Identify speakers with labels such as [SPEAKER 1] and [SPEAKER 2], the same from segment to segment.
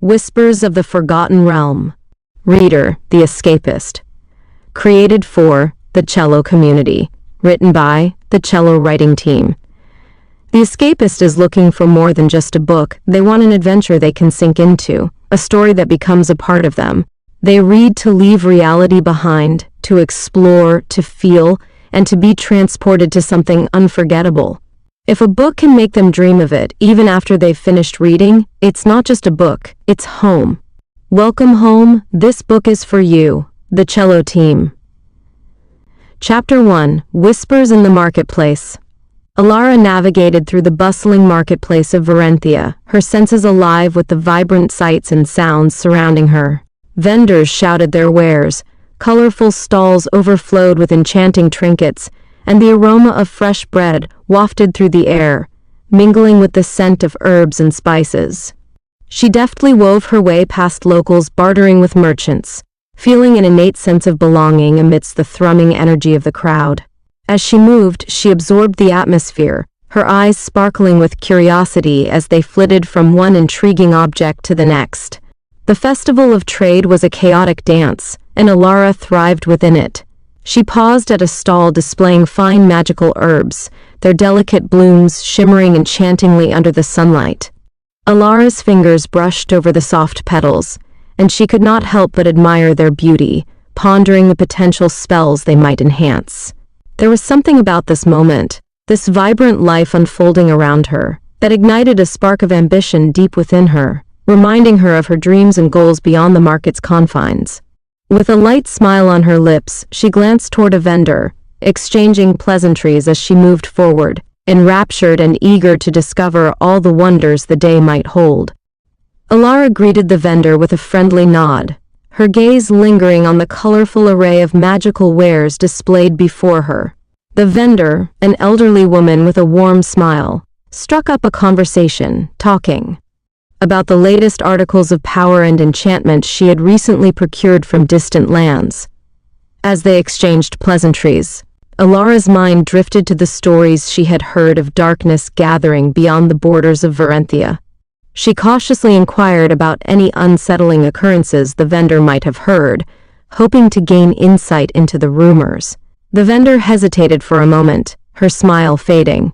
[SPEAKER 1] Whispers of the Forgotten Realm. Reader, the Escapist. Created for the cello community. Written by the cello writing team. The Escapist is looking for more than just a book. They want an adventure they can sink into, a story that becomes a part of them. They read to leave reality behind, to explore, to feel, and to be transported to something unforgettable. If a book can make them dream of it, even after they've finished reading, it's not just a book, it's home. Welcome home, this book is for you, the cello team. Chapter 1, Whispers in the Marketplace. Elara navigated through the bustling marketplace of Verenthia, her senses alive with the vibrant sights and sounds surrounding her. Vendors shouted their wares, colorful stalls overflowed with enchanting trinkets, and the aroma of fresh bread wafted through the air, mingling with the scent of herbs and spices. She deftly wove her way past locals bartering with merchants, feeling an innate sense of belonging amidst the thrumming energy of the crowd. As she moved, she absorbed the atmosphere, her eyes sparkling with curiosity as they flitted from one intriguing object to the next. The festival of trade was a chaotic dance, and Elara thrived within it. She paused at a stall displaying fine magical herbs, their delicate blooms shimmering enchantingly under the sunlight. Elara's fingers brushed over the soft petals, and she could not help but admire their beauty, pondering the potential spells they might enhance. There was something about this moment, this vibrant life unfolding around her, that ignited a spark of ambition deep within her, reminding her of her dreams and goals beyond the market's confines. With a light smile on her lips, she glanced toward a vendor, exchanging pleasantries as she moved forward, enraptured and eager to discover all the wonders the day might hold. Elara greeted the vendor with a friendly nod, her gaze lingering on the colorful array of magical wares displayed before her. The vendor, an elderly woman with a warm smile, struck up a conversation, talking about the latest articles of power and enchantment she had recently procured from distant lands. As they exchanged pleasantries, Elara's mind drifted to the stories she had heard of darkness gathering beyond the borders of Verenthia. She cautiously inquired about any unsettling occurrences the vendor might have heard, hoping to gain insight into the rumors. The vendor hesitated for a moment, her smile fading.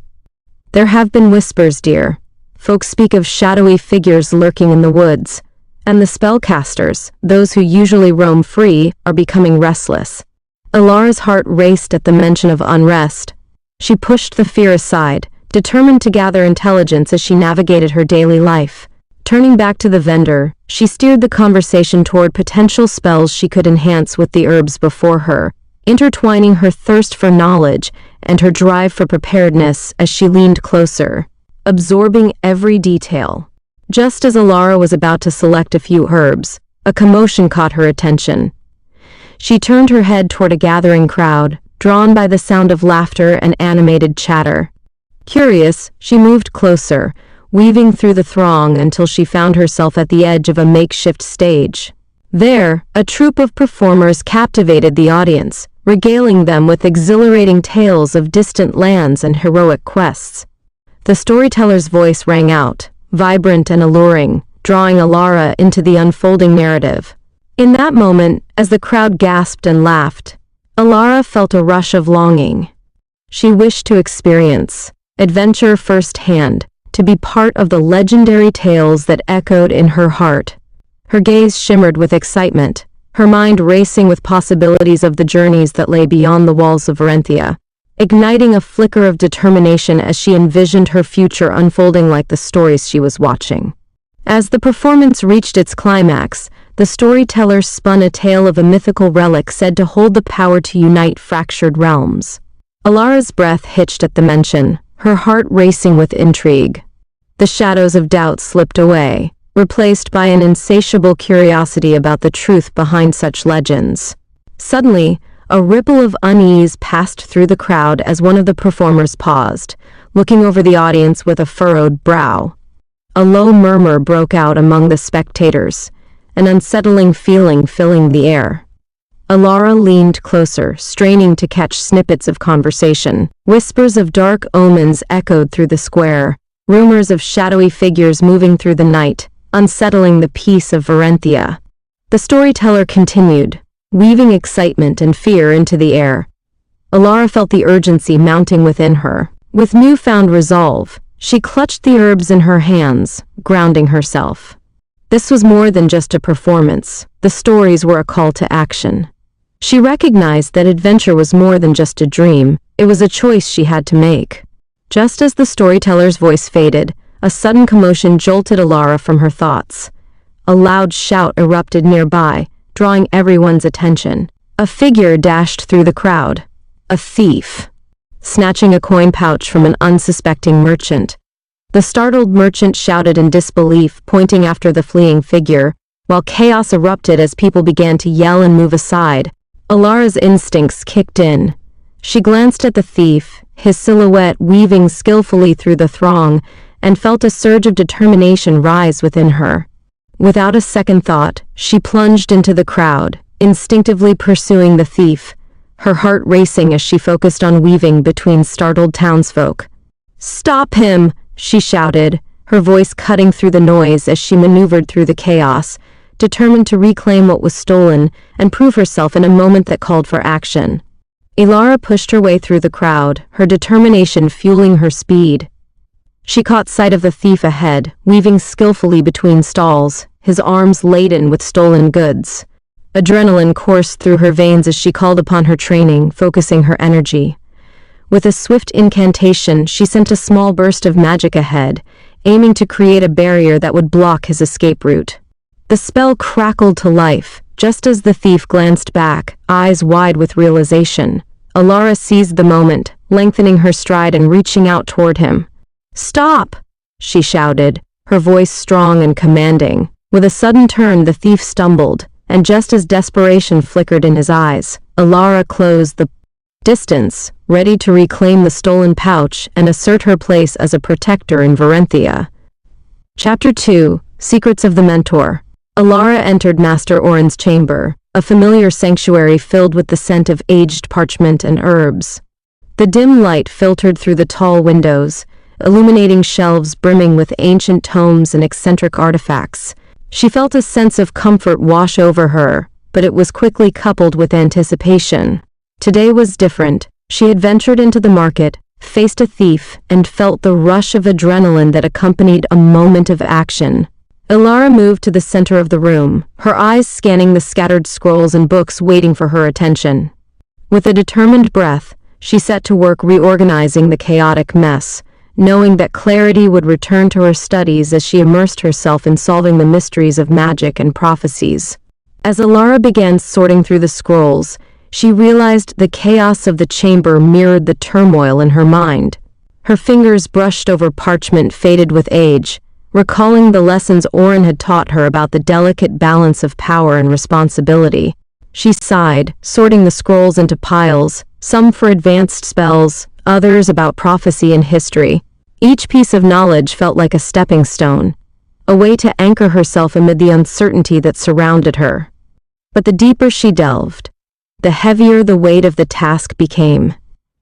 [SPEAKER 1] "There have been whispers, dear. Folks speak of shadowy figures lurking in the woods, and the spellcasters, those who usually roam free, are becoming restless." Elara's heart raced at the mention of unrest. She pushed the fear aside, determined to gather intelligence as she navigated her daily life. Turning back to the vendor, she steered the conversation toward potential spells she could enhance with the herbs before her, intertwining her thirst for knowledge and her drive for preparedness as she leaned closer, absorbing every detail. Just as Elara was about to select a few herbs, a commotion caught her attention. She turned her head toward a gathering crowd, drawn by the sound of laughter and animated chatter. Curious, she moved closer, weaving through the throng until she found herself at the edge of a makeshift stage. There, a troupe of performers captivated the audience, regaling them with exhilarating tales of distant lands and heroic quests. The storyteller's voice rang out, vibrant and alluring, drawing Elara into the unfolding narrative. In that moment, as the crowd gasped and laughed, Elara felt a rush of longing. She wished to experience adventure firsthand, to be part of the legendary tales that echoed in her heart. Her gaze shimmered with excitement, her mind racing with possibilities of the journeys that lay beyond the walls of Verenthia, igniting a flicker of determination as she envisioned her future unfolding like the stories she was watching. As the performance reached its climax, the storyteller spun a tale of a mythical relic said to hold the power to unite fractured realms. Elara's breath hitched at the mention, her heart racing with intrigue. The shadows of doubt slipped away, replaced by an insatiable curiosity about the truth behind such legends. Suddenly, a ripple of unease passed through the crowd as one of the performers paused, looking over the audience with a furrowed brow. A low murmur broke out among the spectators, an unsettling feeling filling the air. Elara leaned closer, straining to catch snippets of conversation. Whispers of dark omens echoed through the square, rumors of shadowy figures moving through the night, unsettling the peace of Verenthia. The storyteller continued, weaving excitement and fear into the air. Elara felt the urgency mounting within her. With newfound resolve, she clutched the herbs in her hands, grounding herself. This was more than just a performance. The stories were a call to action. She recognized that adventure was more than just a dream. It was a choice she had to make. Just as the storyteller's voice faded, a sudden commotion jolted Elara from her thoughts. A loud shout erupted nearby, drawing everyone's attention. A figure dashed through the crowd. A thief. Snatching a coin pouch from an unsuspecting merchant. The startled merchant shouted in disbelief, pointing after the fleeing figure, while chaos erupted as people began to yell and move aside. Elara's instincts kicked in. She glanced at the thief, his silhouette weaving skillfully through the throng, and felt a surge of determination rise within her. Without a second thought, she plunged into the crowd, instinctively pursuing the thief, her heart racing as she focused on weaving between startled townsfolk. "Stop him!" she shouted, her voice cutting through the noise as she maneuvered through the chaos, determined to reclaim what was stolen and prove herself in a moment that called for action. Elara pushed her way through the crowd, her determination fueling her speed. She caught sight of the thief ahead, weaving skillfully between stalls, his arms laden with stolen goods. Adrenaline coursed through her veins as she called upon her training, focusing her energy. With a swift incantation, she sent a small burst of magic ahead, aiming to create a barrier that would block his escape route. The spell crackled to life, just as the thief glanced back, eyes wide with realization. Elara seized the moment, lengthening her stride and reaching out toward him. "Stop!" she shouted, her voice strong and commanding. With a sudden turn, the thief stumbled, and just as desperation flickered in his eyes, Elara closed the distance, ready to reclaim the stolen pouch and assert her place as a protector in Verenthia. Chapter 2: Secrets of the Mentor. Elara entered Master Oren's chamber, a familiar sanctuary filled with the scent of aged parchment and herbs. The dim light filtered through the tall windows, illuminating shelves brimming with ancient tomes and eccentric artifacts. She felt a sense of comfort wash over her, but it was quickly coupled with anticipation. Today was different. She had ventured into the market, faced a thief, and felt the rush of adrenaline that accompanied a moment of action. Elara moved to the center of the room, her eyes scanning the scattered scrolls and books waiting for her attention. With a determined breath, she set to work reorganizing the chaotic mess, knowing that clarity would return to her studies as she immersed herself in solving the mysteries of magic and prophecies. As Elara began sorting through the scrolls, she realized the chaos of the chamber mirrored the turmoil in her mind. Her fingers brushed over parchment faded with age, recalling the lessons Oren had taught her about the delicate balance of power and responsibility. She sighed, sorting the scrolls into piles, some for advanced spells, others about prophecy and history. Each piece of knowledge felt like a stepping stone, a way to anchor herself amid the uncertainty that surrounded her. But the deeper she delved, the heavier the weight of the task became.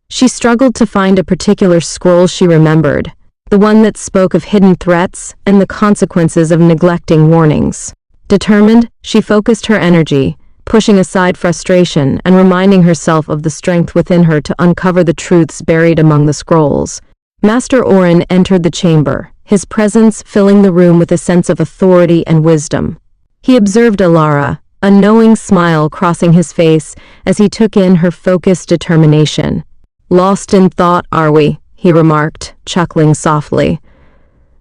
[SPEAKER 1] She struggled to find a particular scroll she remembered, the one that spoke of hidden threats and the consequences of neglecting warnings. Determined, she focused her energy, pushing aside frustration and reminding herself of the strength within her to uncover the truths buried among the scrolls. Master Oren entered the chamber, his presence filling the room with a sense of authority and wisdom. He observed Elara, a knowing smile crossing his face as he took in her focused determination. "Lost in thought, are we?" he remarked, chuckling softly.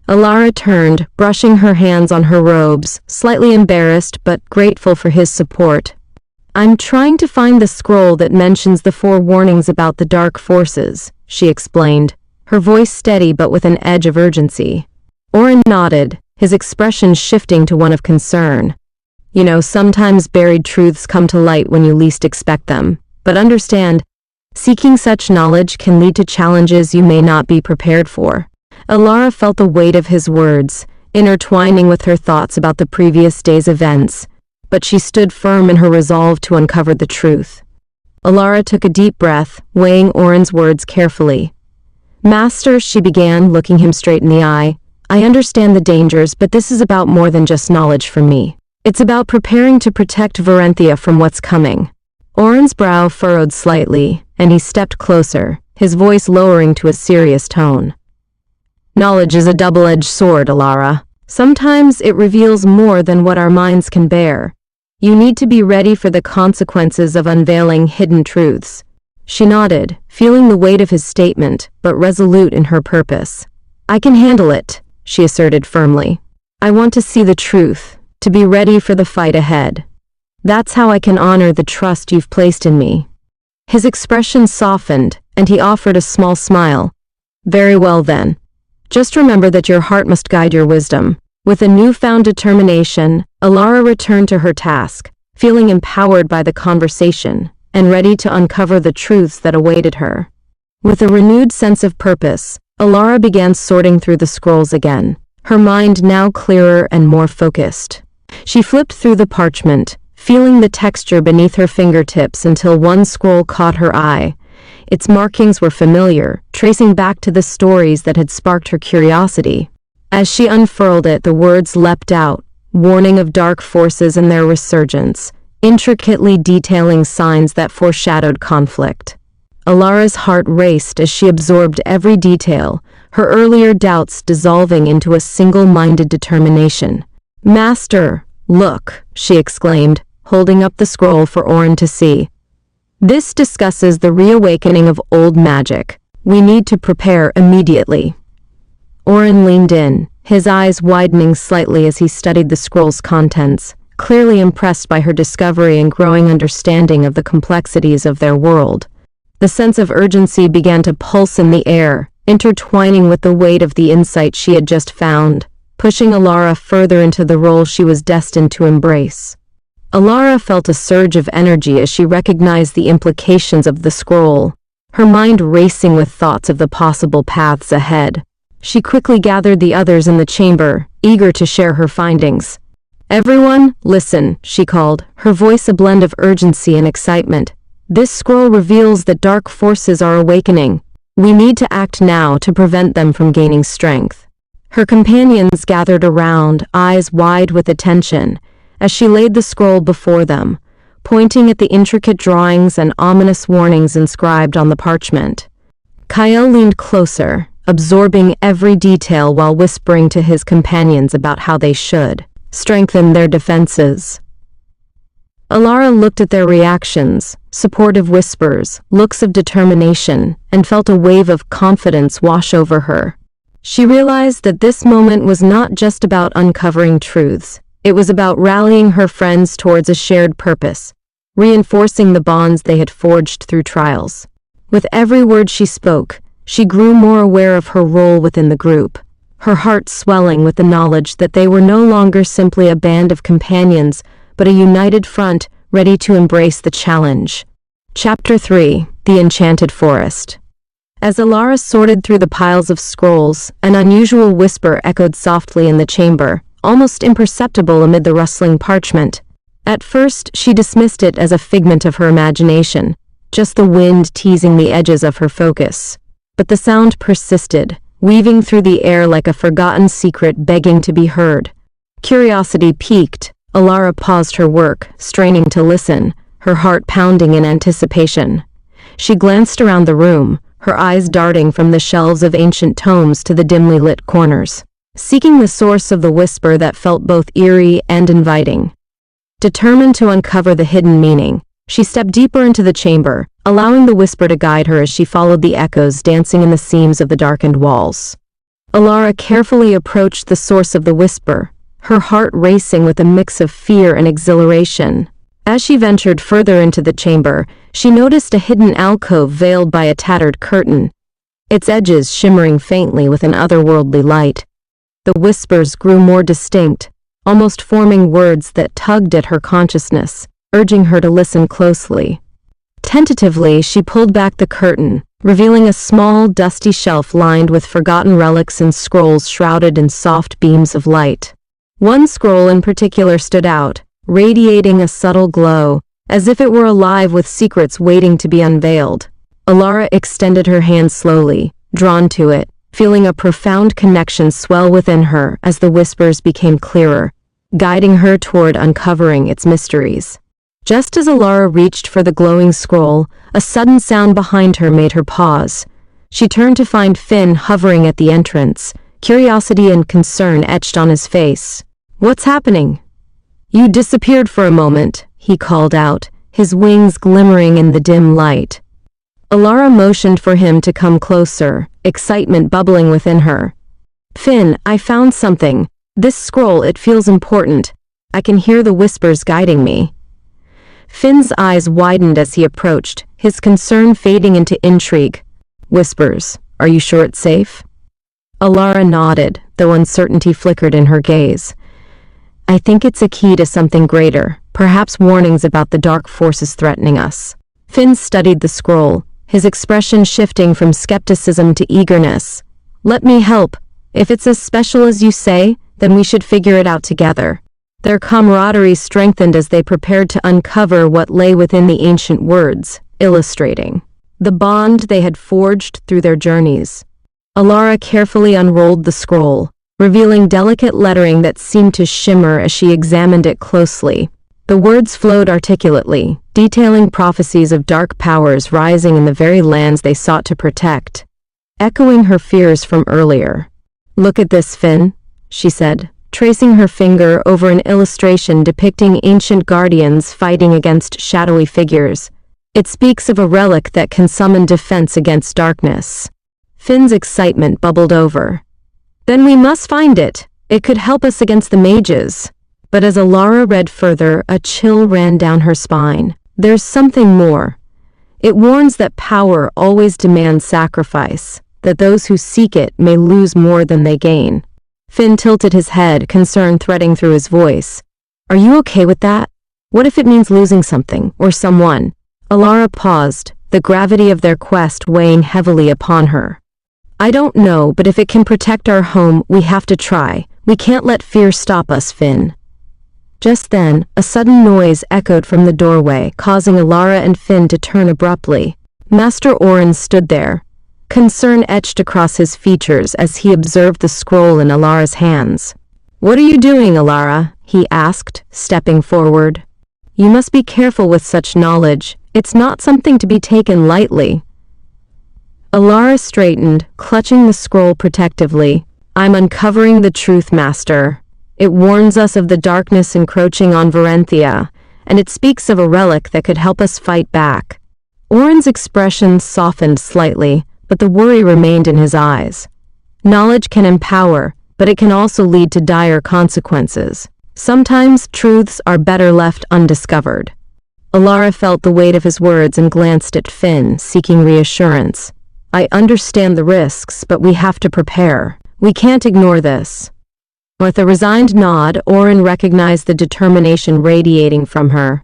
[SPEAKER 1] Elara turned, brushing her hands on her robes, slightly embarrassed but grateful for his support. "I'm trying to find the scroll that mentions the 4 warnings about the dark forces," she explained, her voice steady but with an edge of urgency. Oren nodded, his expression shifting to one of concern. "You know, sometimes buried truths come to light when you least expect them, but understand, seeking such knowledge can lead to challenges you may not be prepared for." Elara felt the weight of his words, intertwining with her thoughts about the previous day's events, but she stood firm in her resolve to uncover the truth. Elara took a deep breath, weighing Oren's words carefully. "Master," she began, looking him straight in the eye, I understand the dangers, but this is about more than just knowledge for me. It's about preparing to protect Verenthia from what's coming." Oren's brow furrowed slightly, and he stepped closer, his voice lowering to a serious tone. "Knowledge is a double-edged sword, Elara. Sometimes it reveals more than what our minds can bear. You need to be ready for the consequences of unveiling hidden truths." She nodded, feeling the weight of his statement, but resolute in her purpose. "I can handle it," she asserted firmly. "I want to see the truth, to be ready for the fight ahead. That's how I can honor the trust you've placed in me." His expression softened, and he offered a small smile. "Very well then. Just remember that your heart must guide your wisdom." With a newfound determination, Elara returned to her task, feeling empowered by the conversation, and ready to uncover the truths that awaited her. With a renewed sense of purpose, Elara began sorting through the scrolls again, her mind now clearer and more focused. She flipped through the parchment, feeling the texture beneath her fingertips until one scroll caught her eye. Its markings were familiar, tracing back to the stories that had sparked her curiosity. As she unfurled it, the words leapt out, warning of dark forces and their resurgence, intricately detailing signs that foreshadowed conflict. Elara's heart raced as she absorbed every detail, her earlier doubts dissolving into a single-minded determination. "Master, look," she exclaimed, holding up the scroll for Oren to see. "This discusses the reawakening of old magic. We need to prepare immediately." Oren leaned in, his eyes widening slightly as he studied the scroll's contents, clearly impressed by her discovery and growing understanding of the complexities of their world. The sense of urgency began to pulse in the air, intertwining with the weight of the insight she had just found, pushing Elara further into the role she was destined to embrace. Elara felt a surge of energy as she recognized the implications of the scroll, her mind racing with thoughts of the possible paths ahead. She quickly gathered the others in the chamber, eager to share her findings. "Everyone, listen," she called, her voice a blend of urgency and excitement. "This scroll reveals that dark forces are awakening. We need to act now to prevent them from gaining strength." Her companions gathered around, eyes wide with attention, as she laid the scroll before them, pointing at the intricate drawings and ominous warnings inscribed on the parchment. Kyle leaned closer, absorbing every detail while whispering to his companions about how they should strengthen their defenses. Elara looked at their reactions, supportive whispers, looks of determination, and felt a wave of confidence wash over her. She realized that this moment was not just about uncovering truths. It was about rallying her friends towards a shared purpose, reinforcing the bonds they had forged through trials. With every word she spoke, she grew more aware of her role within the group, her heart swelling with the knowledge that they were no longer simply a band of companions, but a united front ready to embrace the challenge. Chapter 3: The Enchanted Forest. As Elara sorted through the piles of scrolls, an unusual whisper echoed softly in the chamber, almost imperceptible amid the rustling parchment. At first, she dismissed it as a figment of her imagination, just the wind teasing the edges of her focus. But the sound persisted, weaving through the air like a forgotten secret begging to be heard. Curiosity piqued, Elara paused her work, straining to listen, her heart pounding in anticipation. She glanced around the room, her eyes darting from the shelves of ancient tomes to the dimly lit corners, seeking the source of the whisper that felt both eerie and inviting. Determined to uncover the hidden meaning, she stepped deeper into the chamber, allowing the whisper to guide her as she followed the echoes dancing in the seams of the darkened walls. Elara carefully approached the source of the whisper, her heart racing with a mix of fear and exhilaration. As she ventured further into the chamber, she noticed a hidden alcove veiled by a tattered curtain, its edges shimmering faintly with an otherworldly light. The whispers grew more distinct, almost forming words that tugged at her consciousness, urging her to listen closely. Tentatively, she pulled back the curtain, revealing a small, dusty shelf lined with forgotten relics and scrolls shrouded in soft beams of light. One scroll in particular stood out, radiating a subtle glow, as if it were alive with secrets waiting to be unveiled. Elara extended her hand slowly, drawn to it, feeling a profound connection swell within her as the whispers became clearer, guiding her toward uncovering its mysteries. Just as Elara reached for the glowing scroll, a sudden sound behind her made her pause. She turned to find Finn hovering at the entrance, curiosity and concern etched on his face. "What's happening?" "You disappeared for a moment," he called out, his wings glimmering in the dim light. Elara motioned for him to come closer, excitement bubbling within her. "Finn, I found something. This scroll, it feels important. I can hear the whispers guiding me." Finn's eyes widened as he approached, his concern fading into intrigue. "Whispers, are you sure it's safe?" Elara nodded, though uncertainty flickered in her gaze. "I think it's a key to something greater, perhaps warnings about the dark forces threatening us." Finn studied the scroll, his expression shifting from skepticism to eagerness. "Let me help. If it's as special as you say, then we should figure it out together." Their camaraderie strengthened as they prepared to uncover what lay within the ancient words, illustrating the bond they had forged through their journeys. Elara carefully unrolled the scroll, revealing delicate lettering that seemed to shimmer as she examined it closely. The words flowed articulately, detailing prophecies of dark powers rising in the very lands they sought to protect, echoing her fears from earlier. "Look at this, Finn," she said, tracing her finger over an illustration depicting ancient guardians fighting against shadowy figures. "It speaks of a relic that can summon defense against darkness." Finn's excitement bubbled over. "Then we must find it. It could help us against the mages." But as Elara read further, a chill ran down her spine. "There's something more. It warns that power always demands sacrifice, that those who seek it may lose more than they gain." Finn tilted his head, concern threading through his voice. "Are you okay with that? What if it means losing something, or someone?" Elara paused, the gravity of their quest weighing heavily upon her. "I don't know, but if it can protect our home, we have to try. We can't let fear stop us, Finn." Just then, a sudden noise echoed from the doorway, causing Elara and Finn to turn abruptly. Master Orin stood there, concern etched across his features as he observed the scroll in Elara's hands. "What are you doing, Elara?" he asked, stepping forward. "You must be careful with such knowledge. It's not something to be taken lightly." Elara straightened, clutching the scroll protectively. "I'm uncovering the truth, Master. It warns us of the darkness encroaching on Verenthia, and it speaks of a relic that could help us fight back." Orin's expression softened slightly, but the worry remained in his eyes. Knowledge can empower, but it can also lead to dire consequences. Sometimes truths are better left undiscovered. Elara felt the weight of his words and glanced at Finn, seeking reassurance. "I understand the risks, but we have to prepare. We can't ignore this." With a resigned nod, Orin recognized the determination radiating from her.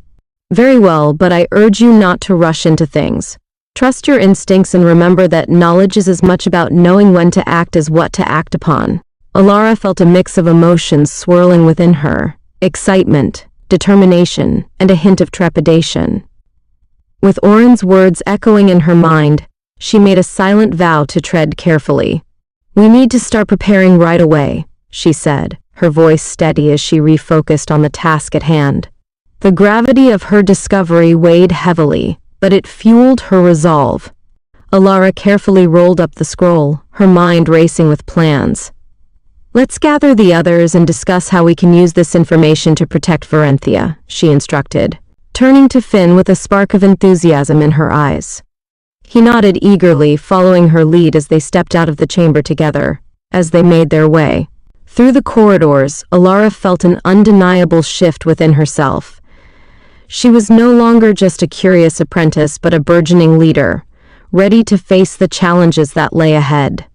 [SPEAKER 1] "Very well, but I urge you not to rush into things. Trust your instincts and remember that knowledge is as much about knowing when to act as what to act upon." Elara felt a mix of emotions swirling within her: excitement, determination, and a hint of trepidation. With Orin's words echoing in her mind, she made a silent vow to tread carefully. "We need to start preparing right away," she said, her voice steady as she refocused on the task at hand. The gravity of her discovery weighed heavily, but it fueled her resolve. Elara carefully rolled up the scroll, her mind racing with plans. "Let's gather the others and discuss how we can use this information to protect Verenthia," she instructed, turning to Finn with a spark of enthusiasm in her eyes. He nodded eagerly, following her lead as they stepped out of the chamber together. As they made their way through the corridors, Elara felt an undeniable shift within herself. She was no longer just a curious apprentice but a burgeoning leader, ready to face the challenges that lay ahead.